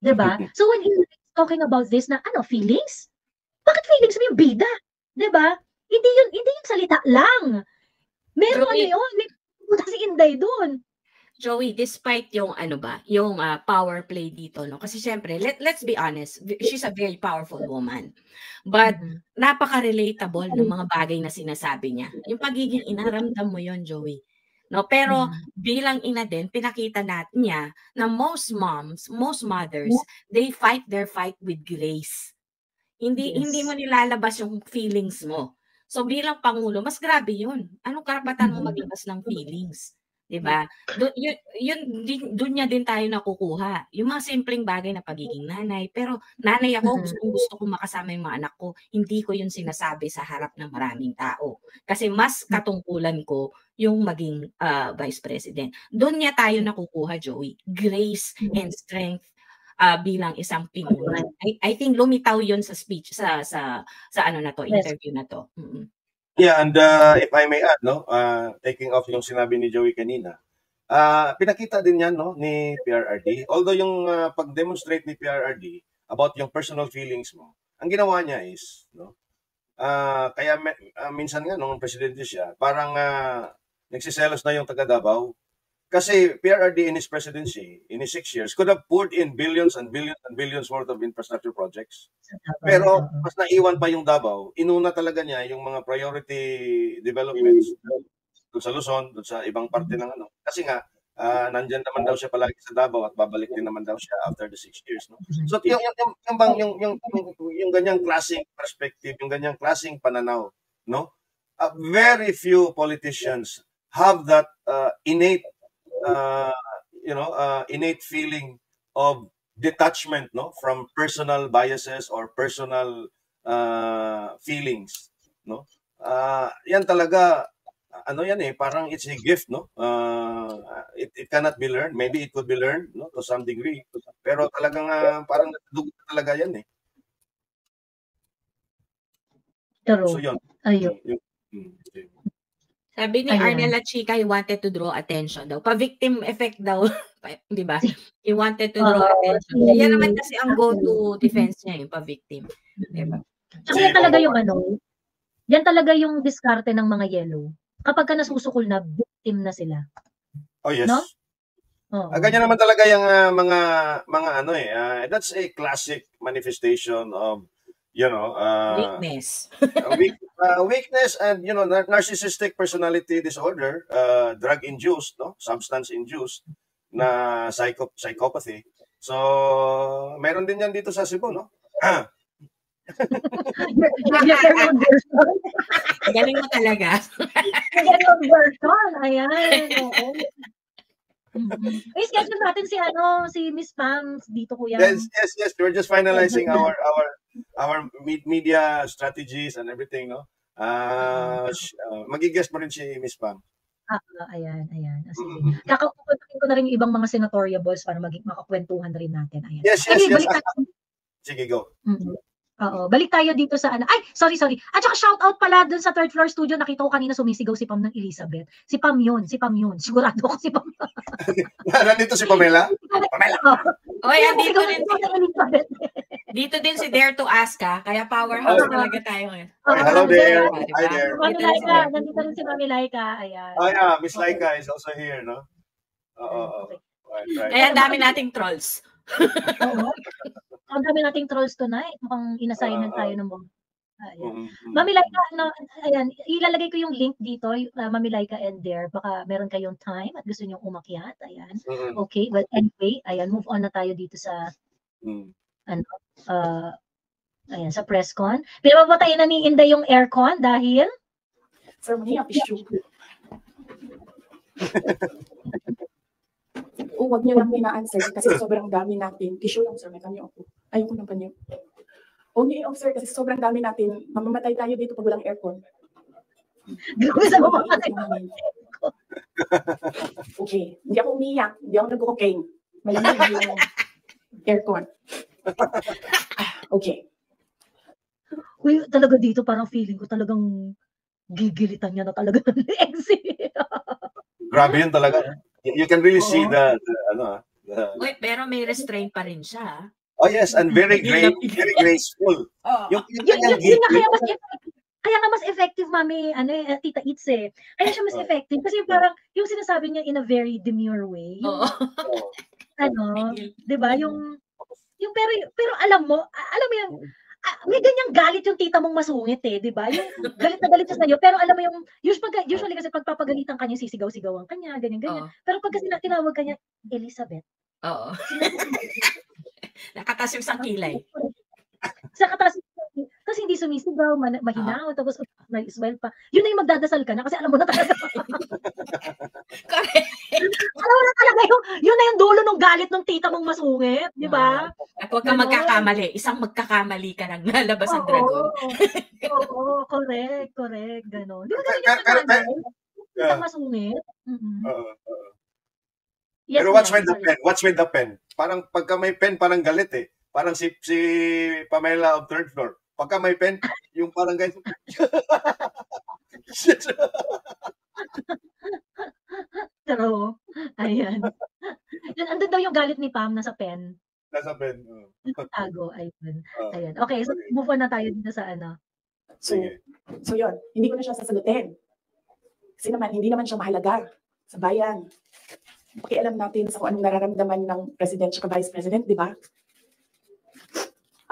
Diba? So when he's talking about this na, feelings? Bakit feelings mo yung bida? Diba? Hindi yung salita lang. Meron yun. May pupunta si Inday doon. Joey, despite yung yung power play dito, no? Kasi syempre, let's be honest, she's a very powerful woman. But napaka-relatable ng mga bagay na sinasabi niya. Yung pagiging inaramdam mo yon, Joey. No, pero bilang ina din, pinakita natin niya na most mothers, they fight their fight with grace. Hindi mo nilalabas yung feelings mo. So bilang pangulo, mas grabe 'yun. Anong karapatan mo maglabas ng feelings? 'Di ba? Doon niya din tayo nakukuha. Yung mga simpleng bagay na pagiging nanay, pero nanay ako, gusto ko makasama yung mga anak ko. Hindi ko 'yun sinasabi sa harap ng maraming tao. Kasi mas katungkulan ko yung maging vice president. Doon niya tayo nakukuha, Joey. Grace and strength bilang isang pinuno. I think lumitaw 'yun sa speech sa interview na to. Yeah, and if I may add, taking off yung sinabi ni Joey kanina, pinakita din yan, ni PRRD. Although yung pag-demonstrate ni PRRD about yung personal feelings mo, ang ginawa niya is, kaya minsan nga nung presidente siya, parang nagsiselos na yung taga Davao. Kasi PRRD in his presidency, in his 6 years, could have poured in billions and billions and billions worth of infrastructure projects. Pero mas naiwan pa yung Davao. Inuna talaga niya yung mga priority developments doon sa Luzon, doon sa ibang parte ng Kasi nga, nandyan naman daw siya palagi sa Davao at babalik din naman daw siya after the 6 years. So yung ganyang klaseng perspective, yung ganyang klaseng pananaw, very few politicians have that innate feeling of detachment from personal biases or personal feelings, yan talaga parang it's a gift, it cannot be learned. Maybe it could be learned, to some degree, pero talagang parang natudugo talaga yan. So yun. Sabi ni Arnella Chica, he wanted to draw attention daw. Pa-victim effect daw. Di ba? He wanted to draw attention. Yan naman kasi ang go-to defense niya, yung pa-victim. Diba? Tsaka yan talaga yung diskarte ng mga yellow. Kapag ka nasusukol na, victim na sila. Oh, yes. Ganyan naman talaga yung mga that's a classic manifestation of weakness. Weakness and narcissistic personality disorder, drug induced, substance induced na psychopathy. So, meron din yan dito sa Cebu, no? Ganon version. Galing mo talaga. Ganon version. Ayan. Oo. Schedule natin si Miss Pam dito, kuya. Yes. We're just finalizing our media strategies and everything, no? Magigest mo rin si Miss Pam. Ayan. Sige. Kakakupuntakin ko na rin yung ibang mga senatoriables para makakwentuhan rin natin. Ayan. Yes. Balik tayo. Sige, go. Oo, balik tayo dito sa Ay, sorry. At saka shout out pala dun sa third floor studio. Nakita ko kanina sumisigaw si Pam ng Elizabeth. Si Pam yun. Sigurado ako si Pam. Nandito si Pamela? Oy, andito rin dito din si Dare to Ask kaya powerhouse talaga tayo ngayon. Hello there. Hi there. Mami Laika, nandito rin si Mami Laika. Ayan. Yeah, Miss Laika is also here, no? Right. Kaya dami nating trolls. Ang dami nating trolls tonight. Mukhang inassignan tayo ng mga. Mami Laika, ayan, ilalagay ko yung link dito, Mami Laika and Dare. Baka meron kayong time at gusto nyo umakyat. Ayan. Okay, well, anyway, ayan, move on na tayo dito sa ayan, sa press con. Pero mapatayin na ni Inday yung aircon dahil? Sir, may issue. Huwag niyo lang ina-answer kasi sobrang dami natin. Tissue lang, sir. May kanyo ako. Ayoko ng panyo. Huwag niyo i-off, sir, kasi sobrang dami natin. Mamamatay tayo dito pag walang aircon. Grabe sa mamamatay. Okay. Hindi ako umiyak. Hindi ako nag-cocaine. Malamig yung aircon. Okay. Uy, talaga dito parang feeling ko talagang gigilitan niya na talaga ng exit. Grabe yun talaga. You can really see the Uy, pero may restraint pa rin siya. Oh yes, and very graceful. Yun kaya nga mas effective, Mami, Tita Itz Kaya siya mas effective kasi parang yung sinasabi niya in a very demure way. Di ba? Yung pero alam mo yung may ganyang galit yung tita mong masungit di ba? Yung galit na galit siya sa'yo, pero alam mo yung, usually kasi pagpapagalitan kanya, sisigaw-sigawan kanya, ganyan. Pero pag kasi tinawag kanya, Elizabeth. Oo. Nakatas yung isang kilay. Kasi hindi sumisigaw, mahinaw, tapos nag-smile pa. Yun na yung magdadasal ka na kasi alam mo na talaga. Alam mo na talaga yun na yung dulo ng galit ng tita mong masungit, di ba? At huwag kang magkakamali. Isang magkakamali ka lang lalabas ang dragon. Oo, correct, gano'n. Di ba ganun yung tita masungit? Pero watch with the pen. Parang pagka may pen, parang galit Parang si Pamela of third floor. Pagka may pen, yung parang guys. Pero, ayan. Andun daw yung galit ni Pam nasa pen. Nasa pen. Tago, ayun. Ayan. Okay, so move on na tayo dito sa So yun, hindi ko na siya sasagutin. Kasi naman, hindi naman siya mahalaga sa bayan. Pakialam natin sa kung anong nararamdaman ng president at vice president, di ba?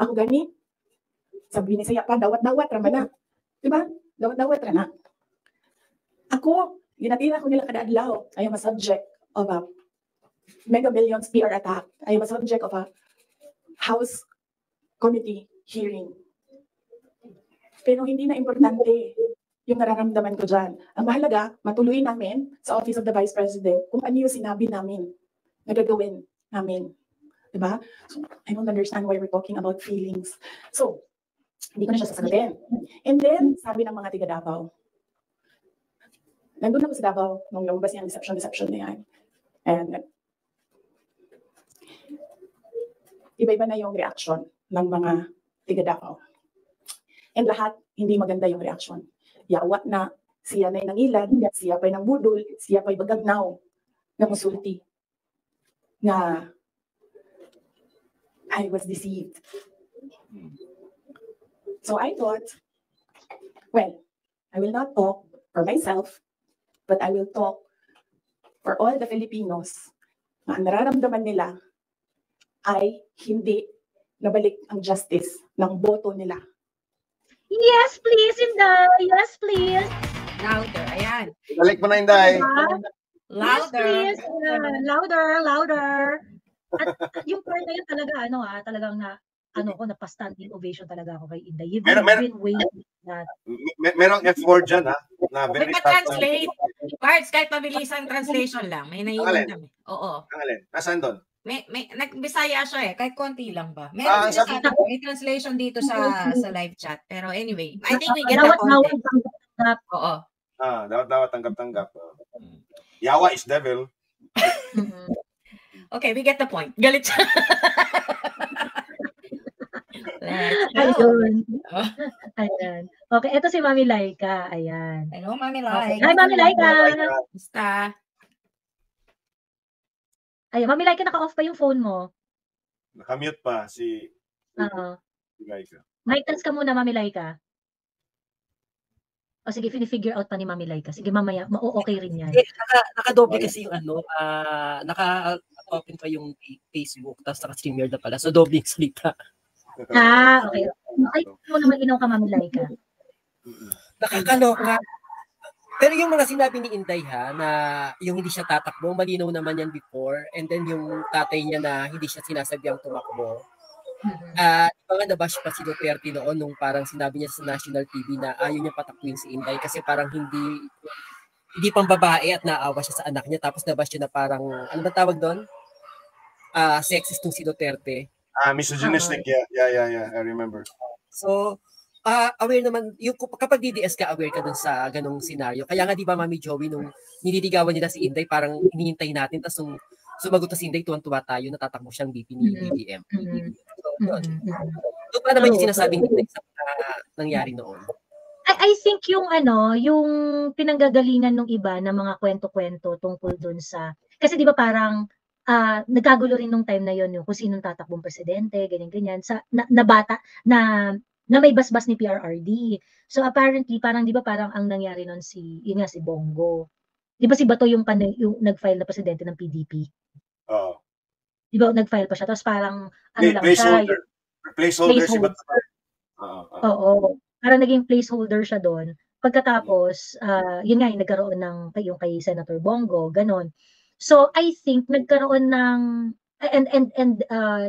Ako gani, sabi ni Saya pa, dawat-dawat rama na. Di ba? Dawat-dawat rama. Ako, ginatira ko nila kada adlaw. I am a subject of a Mega Millions PR attack. I am a subject of a House Committee hearing. Pero hindi na importante yung nararamdaman ko dyan. Ang mahalaga, matuloy namin sa Office of the Vice President kung ano yung sinabi namin na gagawin namin. Diba? So, I don't understand why we're talking about feelings. So, hindi ko na siya sasagutin. And then, sabi ng mga tiga Davao, nandun ako sa Davao nung lumabas yung deception na yan. And, iba-iba na yung reaction ng mga tiga Davao. And lahat, hindi maganda yung reaction. Yawa na siya na nangilan, siya pa'y nang budol, siya pa'y bagagnaw na musulti. Na I was deceived. So I thought, well, I will not talk for myself, but I will talk for all the Filipinos na ang nararamdaman nila ay hindi nabalik ang justice ng boto nila. Yes, please, Inday. Yes, please. Louder. Ayan. Balik mo na, Inday. Louder. Yes, please. Louder. At yung part na yun talaga, talagang napa-standing ovation talaga ako kay Inday. You've Meron- been waiting for that. Merong F-word dyan, ha? Na May very pa-translate. Parts, kahit mabilisang translation lang. May naiwan kami. Oo. Ang alin? Nasaan doon? May nagbisaya siya kahit konti lang ba. Ah, Meron ang sabi- sinasabi ko, may translation dito sa live chat. Pero anyway, I think we get the Bawat context. tanggap. Oo. Dapat tanggap-tanggap. Yawa is devil. Okay, we get the point. Galit siya. Let's go. Ayun. Ayan. Okay, ito si Mami Laika. Ayan. Hello, Mami Okay. Lai. Hi, Mami Laika. Basta. Ayan, Mami Laika, naka-off pa yung phone mo. Nakamute pa si Oo. Laika. Mic test ka muna, Mami Laika. O sige, figure out pa ni Mami Laika. Sige, mamaya, okay rin yan. Naka-doble kasi yung naka-open pa yung Facebook, tapos naka-StreamYard na pala. So, doble yung salita. Okay. Ay, mo naman inaw ka, Mami Laika. Nakakaloka. Pero yung mga sinabi ni Inday na yung hindi siya tatakbo, malinaw naman yan before. And then yung tatay niya na hindi siya sinasabiang tumakbo. Mga nabash pa si Duterte noon nung parang sinabi niya sa national TV na ayaw niya patakbuhin si Inday kasi parang hindi pang babae at naawa siya sa anak niya. Tapos nabash siya na parang, ano ba tawag doon? Sexist nung si Duterte. Misogynistic, yeah, I remember. So, aware naman, kapag DDS ka, aware ka dun sa ganong senaryo. Kaya nga, di ba, Mami Joey, nung nililigawan nila si Inday, parang hinihintay natin, tapos nung sumagot na si Inday, tuwan-tuwa tayo, natatakbo siyang BP ni BBM. So, yun. So, paano naman yung sinasabing Inday sa nangyari noon? I think yung pinanggagalingan ng iba na mga kwento-kwento tungkol dun sa, kasi di ba parang, nagkagulo rin nung time na yon yung kung sinong tatakbong presidente, ganyan-ganyan, na bata, na may basbas ni PRRD. So apparently, parang di ba parang ang nangyari nun si Bongo. Di ba si Bato yung nag-file na presidente ng PDP? Oo. Di ba nag-file pa siya? Tapos parang, lang siya. Placeholder si Bato. Oo. Parang naging placeholder siya doon. Pagkatapos, yun nga, nagkaroon ng yung kay Senator Bongo, ganon. So I think nagkaroon ng and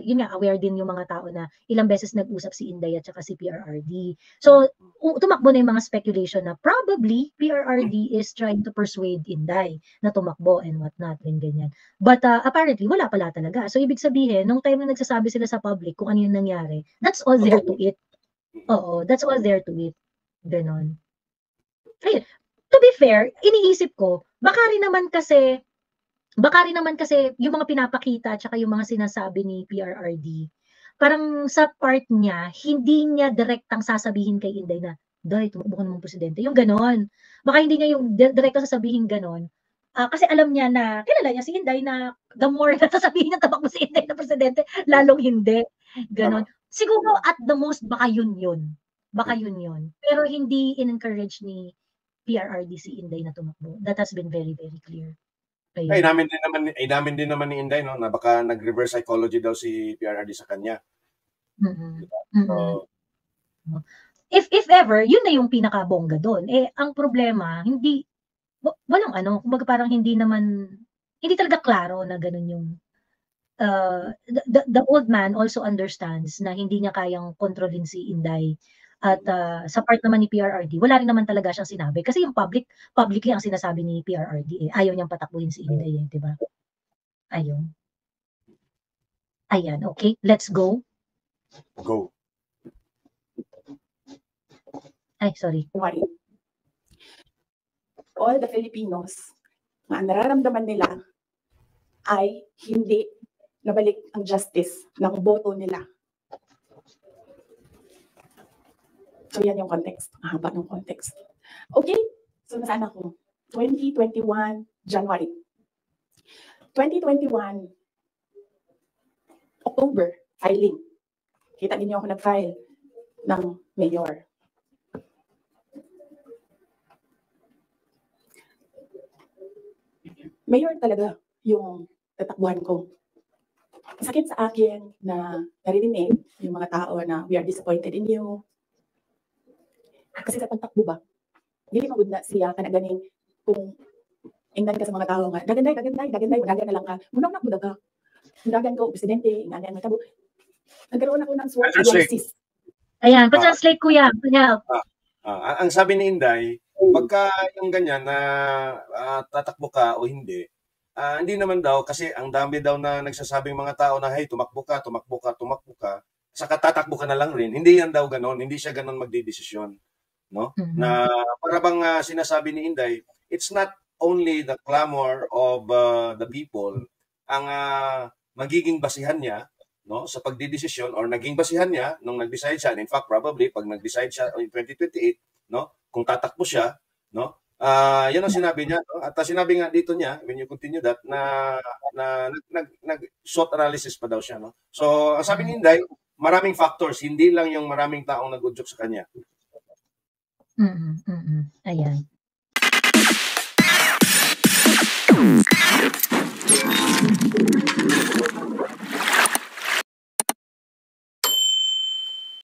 yun nga, aware din yung mga tao na ilang beses nag-usap si Inday at saka si PRRD. So tumakbo na yung mga speculation na probably PRRD is trying to persuade Inday na tumakbo and whatnot and ganyan. But apparently wala pala talaga. So ibig sabihin, nung time na nagsasabi sila sa public kung ano yung nangyari, that's all there to it. Oo, that's all there to it. Ganon. Ayun. To be fair, iniisip ko, baka rin naman kasi yung mga pinapakita at saka yung mga sinasabi ni PRRD, parang sa part niya, hindi niya direktang sasabihin kay Inday na, Day, tumakbo ka naman presidente. Yung ganon. Baka hindi niya yung direktang sasabihin ganon. Kasi alam niya na, kilala niya si Inday na the more na sasabihin niya tamakbo si Inday na presidente, lalong hindi. Ganon. Siguro at the most, baka yun. Baka yun. Pero hindi in-encourage ni PRRD si Inday na tumakbo. That has been very, very clear. Ay, namin din naman ni Inday, no, na baka nag-reverse psychology daw si PRRD sa kanya. So, if ever, yun na yung pinakabongga doon. Ang problema, walang kumbaga parang hindi talaga klaro na ganun yung, the old man also understands na hindi niya kayang kontrolin si Inday. At sa part naman ni PRRD, wala rin naman talaga siyang sinabi. Kasi yung publicly ang sinasabi ni PRRD, ayaw niyang patakbuhin si Inday, di ba? Ayun. Ayan, okay. Let's go. Go. Ay, sorry. All the Filipinos, ang nararamdaman nila ay hindi nabalik ang justice ng boto nila. So, yan yung context. Ang haba ng context. Okay? So, nasaan ako? 2021, January. 2021, October, filing. Kita ninyo ako nag-file ng mayor. Mayor talaga yung tatakbuhan ko. Sakit sa akin na narinig yung mga tao na we are disappointed in you. Kasi sa pagtakbo ba, hindi magud na siya ka na ganing kung ingnan ka sa mga tao nga, daganday, magagana lang ka, munang na ka. Hindagan ko, presidente, inganyan may tabo. Nagkaroon ako ng SWOT Translate. analysis. Ayan, pa-translate kuya. Kuya. Ang sabi ni Inday, pagka yung ganyan na tatakbo ka o hindi naman daw kasi ang dami daw na nagsasabing mga tao na hey, tumakbo ka, saka tatakbo ka na lang rin. Hindi yan daw ganon, hindi siya ganon magdidesisyon, no? Na para bang sinasabi ni Inday, it's not only the clamor of the people ang magiging basihan niya, no, sa pagdidesisyon or naging basihan niya nung nag-decide siya. In fact, probably pag nag-decide siya in 2028, no, kung tatakbo siya, no, yan ang sinabi niya, no? At sinabi nga dito niya, when you continue that, na nag-SWOT analysis pa daw siya, no. So, ang sabi ni Inday, maraming factors, hindi lang yung maraming taong nag-udyok sa kanya. Ayan.